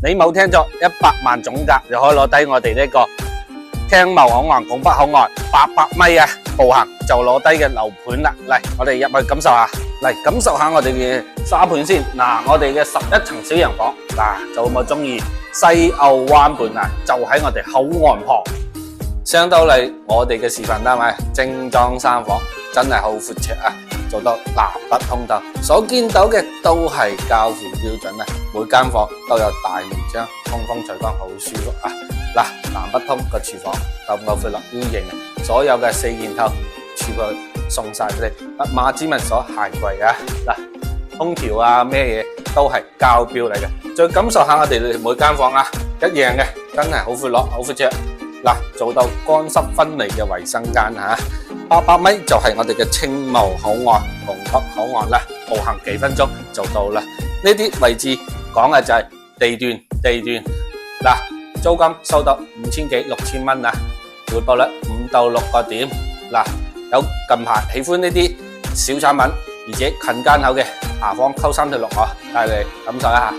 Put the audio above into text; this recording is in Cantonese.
你冇聽錯，100萬總價就可以攞低我哋呢個聽茂口岸、拱北口岸800米啊，步行就攞低嘅樓盤啦。嚟，我哋入去感受下，嚟感受下我哋嘅沙盤先。嗱，我哋嘅11層小洋房，嗱，就冇中意西澳灣盤啊，就喺我哋口岸旁。上到嚟我哋嘅示範單位，精裝3房，真係好闊綽啊！做到南北通透，所見到嘅都係交付標準啊！每間房都有大門窗，通風採光，好舒服啊！嗱，南北通個廚房夠唔夠闊落 U 型啊？所有嘅4件套全部送晒俾你，不馬之文所限櫃啊！嗱，空調啊咩嘢都係交標嚟嘅。再感受下我哋每間房啊，一樣嘅，真係好闊落，好闊綽。嗱，做到乾濕分離嘅衛生間吓，800米就係我哋嘅青茂口岸、拱北口岸啦，步行幾分鐘就到啦。呢啲位置講嘅就係地段。嗱，租金收到5000幾6000蚊啊，回報率5到6個點。嗱，有近排喜歡呢啲小產品，而且近間口嘅，下方扣3條6啊，帶嚟感受一下。